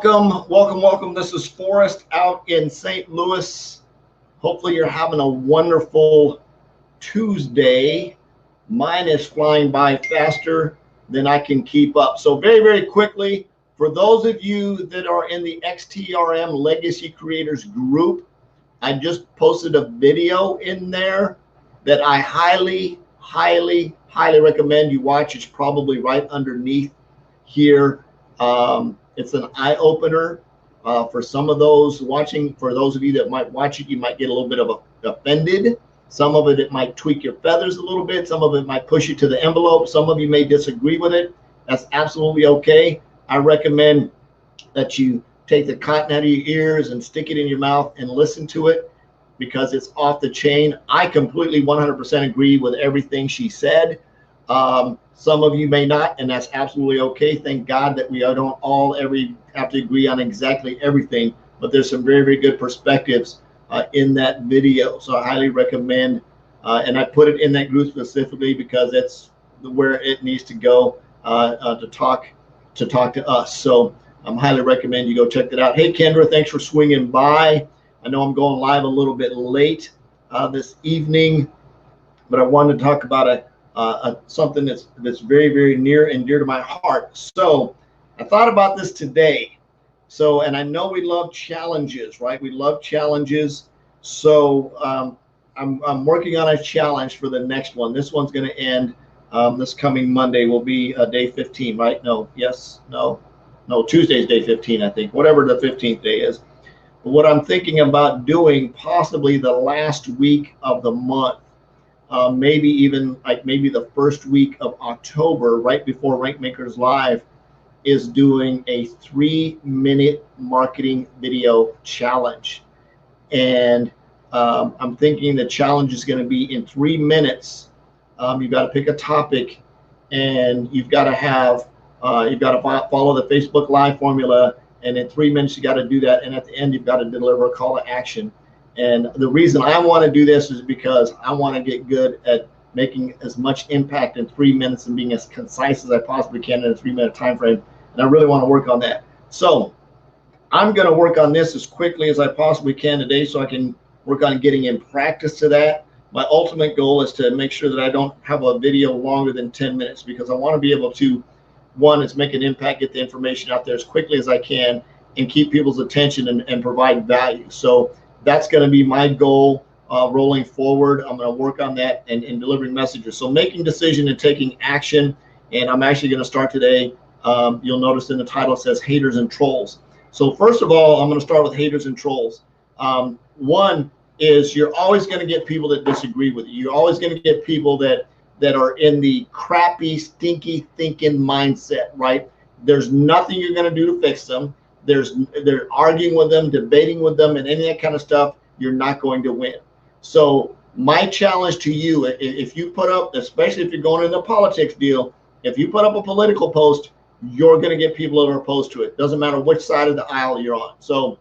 Welcome. This is Forrest out in St. Louis. Hopefully, you're having a wonderful Tuesday. Mine is flying by faster than I can keep up. So, very quickly, for those of you that are in the XTRM Legacy Creators group, I just posted a video in there that I highly recommend you watch. It's probably right underneath here. It's an eye opener for some of those watching. For those of you that might watch it, you might get a little bit of offended. Some of it might tweak your feathers a little bit. Some of it might push you to the envelope. Some of you may disagree with it. That's absolutely okay. I recommend that you take the cotton out of your ears and stick it in your mouth and listen to it because it's off the chain. I completely 100% agree with everything she said. Some of you may not, and that's absolutely okay. Thank God that we don't all have to agree on exactly everything, but there's some very good perspectives in that video. So I highly recommend, and I put it in that group specifically because that's where it needs to go to talk to us. So I'm highly recommend you go check that out. Hey, Kendra, thanks for swinging by. I know I'm going live a little bit late this evening, but I wanted to talk about something that's very near and dear to my heart. So I thought about this today. So, and I know we love challenges, right? We love challenges. So I'm working on a challenge for the next one. This one's going to end this coming Monday. Will be day 15, right? No, Tuesday's day 15, I think, whatever the 15th day is. But what I'm thinking about doing, possibly the last week of the month, maybe even maybe the first week of October, right before Rankmakers Live, is doing a 3-minute marketing video challenge. And I'm thinking the challenge is going to be in 3 minutes. You've got to pick a topic, and you've got to follow the Facebook Live formula. And in 3 minutes, you got to do that. And at the end, you've got to deliver a call to action. And the reason I want to do this is because I want to get good at making as much impact in 3 minutes and being as concise as I possibly can in a 3-minute time frame. And I really want to work on that. So I'm going to work on this as quickly as I possibly can today so I can work on getting in practice to that. My ultimate goal is to make sure that I don't have a video longer than 10 minutes because I want to be able to, one, is make an impact, get the information out there as quickly as I can, and keep people's attention and provide value. So that's going to be my goal rolling forward. I'm going to work on that and delivering messages. So making decision and taking action. And I'm actually going to start today. You'll notice in the title it says haters and trolls. So first of all, I'm going to start with haters and trolls. One is you're always going to get people that disagree with you. You're always going to get people that are in the crappy, stinky thinking mindset, right? There's nothing you're going to do to fix them. They're arguing with them, debating with them, and any of that kind of stuff, you're not going to win. So my challenge to you, if you put up, especially if you're going in the politics deal, if you put up a political post, you're going to get people that are opposed to it. Doesn't matter which side of the aisle you're on. So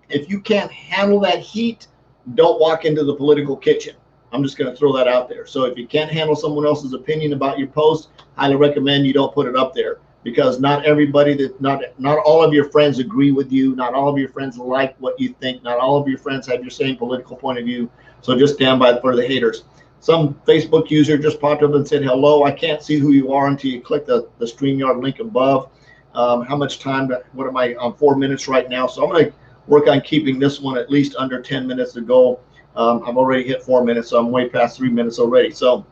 if you can't handle that heat, don't walk into the political kitchen. I'm just going to throw that out there. So if you can't handle someone else's opinion about your post, highly recommend you don't put it up there. Because not all of your friends agree with you. Not all of your friends like what you think. Not all of your friends have your same political point of view. So just stand by for the haters. Some Facebook user just popped up and said, hello, I can't see who you are until you click the StreamYard link above. How much time, what am I on 4 minutes right now? So I'm going to work on keeping this one at least under 10 minutes to go. I've already hit 4 minutes, so I'm way past 3 minutes already. So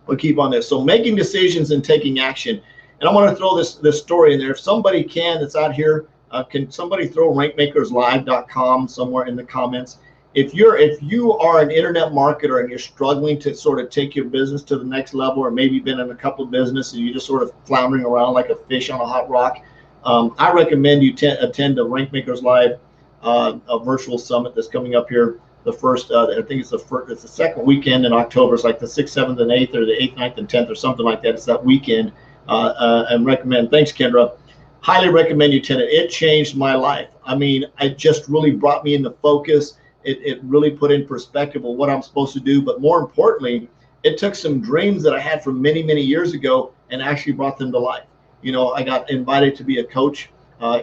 we'll keep on this. So making decisions and taking action. And I want to throw this story in there. If somebody that's out here, can somebody throw rankmakerslive.com somewhere in the comments? If you are an internet marketer and you're struggling to sort of take your business to the next level, or maybe been in a couple of businesses and you're just sort of floundering around like a fish on a hot rock, I recommend you attend the Rankmakers Live a virtual summit that's coming up here. The first, I think it's the second weekend in October. It's like the 6th, 7th, and 8th, or the 8th, 9th, and 10th, or something like that. It's that weekend. And recommend. Thanks, Kendra. Highly recommend you attend it. It changed my life. I mean, it just really brought me into focus. It really put in perspective of what I'm supposed to do. But more importantly, it took some dreams that I had from many years ago and actually brought them to life. You know, I got invited to be a coach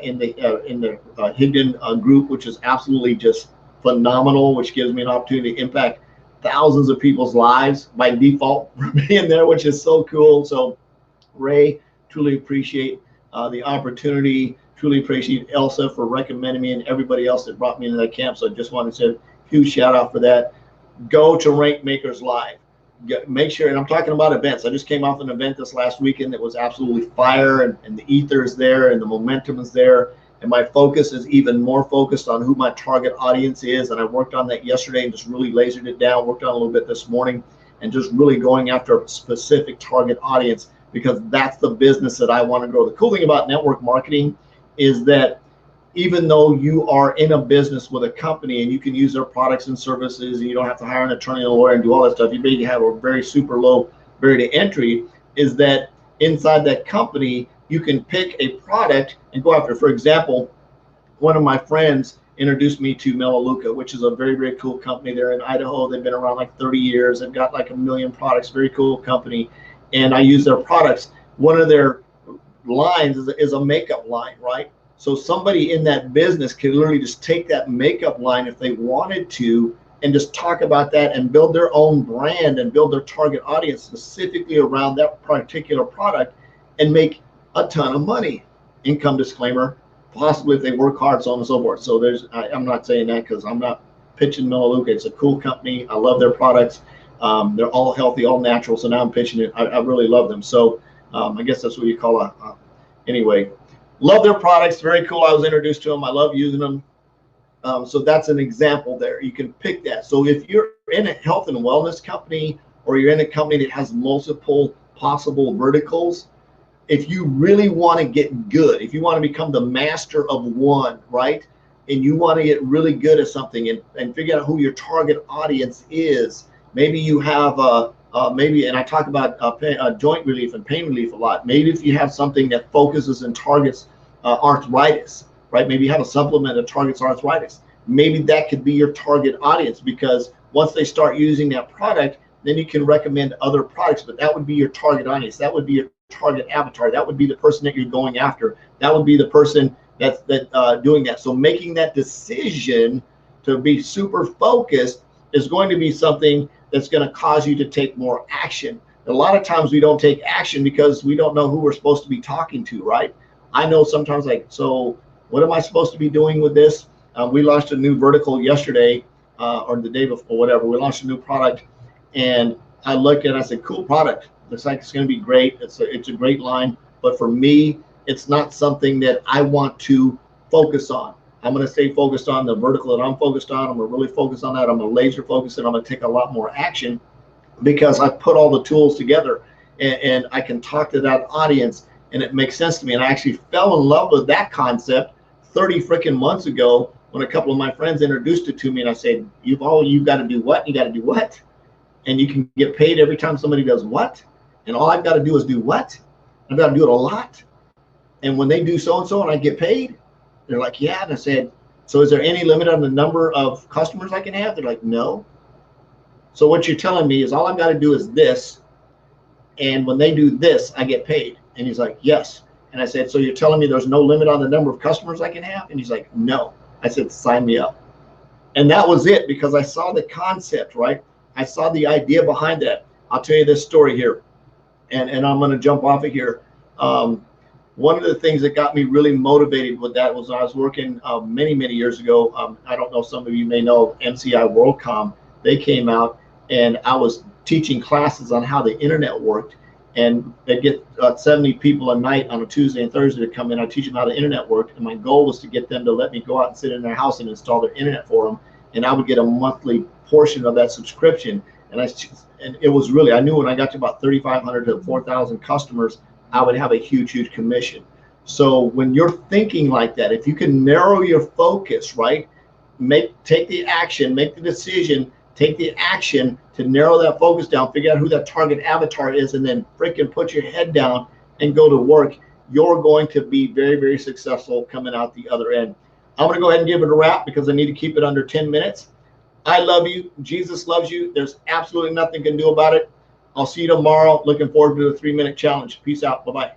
in the Higdon group, which is absolutely just phenomenal, which gives me an opportunity to impact thousands of people's lives by default for being there, which is so cool. So Ray, truly appreciate the opportunity. Truly appreciate Elsa for recommending me and everybody else that brought me into that camp. So I just wanted to say a huge shout out for that. Go to Rank Makers Live. Make sure, and I'm talking about events. I just came off an event this last weekend that was absolutely fire, and the ether is there and the momentum is there. And my focus is even more focused on who my target audience is. And I worked on that yesterday and just really lasered it down, worked on it a little bit this morning, and just really going after a specific target audience, because that's the business that I want to grow. The cool thing about network marketing is that even though you are in a business with a company and you can use their products and services and you don't have to hire an attorney or a lawyer and do all that stuff, you maybe have a very super low barrier to entry, is that inside that company, you can pick a product and go after. For example, one of my friends introduced me to Melaleuca, which is a very, very cool company. They're in Idaho. They've been around like 30 years. They've got like 1 million products, very cool company. And I use their products. One of their lines is a makeup line, right? So somebody in that business can literally just take that makeup line if they wanted to and just talk about that and build their own brand and build their target audience specifically around that particular product and make a ton of money. Income disclaimer, possibly if they work hard, so on and so forth. So I'm not saying that because I'm not pitching Melaleuca. It's a cool company. I love their products. They're all healthy, all natural. So now I'm pitching it. I really love them. So I guess that's what you call anyway. Love their products. Very cool. I was introduced to them. I love using them. So that's an example there. You can pick that. So if you're in a health and wellness company, or you're in a company that has multiple possible verticals, if you really want to get good, if you want to become the master of one, right? And you want to get really good at something and figure out who your target audience is. Maybe you have maybe, and I talk about joint relief and pain relief a lot. Maybe if you have something that focuses and targets arthritis, right? Maybe you have a supplement that targets arthritis. Maybe that could be your target audience, because once they start using that product, then you can recommend other products, but that would be your target audience. That would be your target avatar. That would be the person that you're going after. That would be the person that's doing that. So making that decision to be super focused is going to be something that's going to cause you to take more action. A lot of times we don't take action because we don't know who we're supposed to be talking to, right? I know sometimes, like, so what am I supposed to be doing with this? We launched a new vertical yesterday or the day before, whatever. We launched a new product, and I looked at it and I said, cool product. Looks like it's going to be great. It's a great line. But for me, it's not something that I want to focus on. I'm going to stay focused on the vertical that I'm focused on. I'm going to really focus on that. I'm going to laser focus, and I'm going to take a lot more action because I put all the tools together and I can talk to that audience and it makes sense to me. And I actually fell in love with that concept 30 freaking months ago when a couple of my friends introduced it to me, and I said, you've got to do what? You got to do what? And you can get paid every time somebody does what? And all I've got to do is do what? I've got to do it a lot. And when they do so-and-so and I get paid, they're like, yeah. And I said, so is there any limit on the number of customers I can have? They're like, no. So what you're telling me is all I've got to do is this. And when they do this, I get paid. And he's like, yes. And I said, so you're telling me there's no limit on the number of customers I can have? And he's like, no. I said, sign me up. And that was it, because I saw the concept, right? I saw the idea behind that. I'll tell you this story here, and I'm going to jump off of here. One of the things that got me really motivated with that was I was working many, many years ago. I don't know, some of you may know MCI WorldCom. They came out, and I was teaching classes on how the internet worked. And they'd get 70 people a night on a Tuesday and Thursday to come in. I teach them how the internet worked. And my goal was to get them to let me go out and sit in their house and install their internet for them. And I would get a monthly portion of that subscription. And it was really, I knew when I got to about 3,500 to 4,000 customers, I would have a huge, huge commission. So when you're thinking like that, if you can narrow your focus, right, take the action, make the decision, take the action to narrow that focus down, figure out who that target avatar is, and then freaking put your head down and go to work, you're going to be very, very successful coming out the other end. I'm going to go ahead and give it a wrap because I need to keep it under 10 minutes. I love you. Jesus loves you. There's absolutely nothing you can do about it. I'll see you tomorrow. Looking forward to the 3-minute challenge. Peace out. Bye-bye.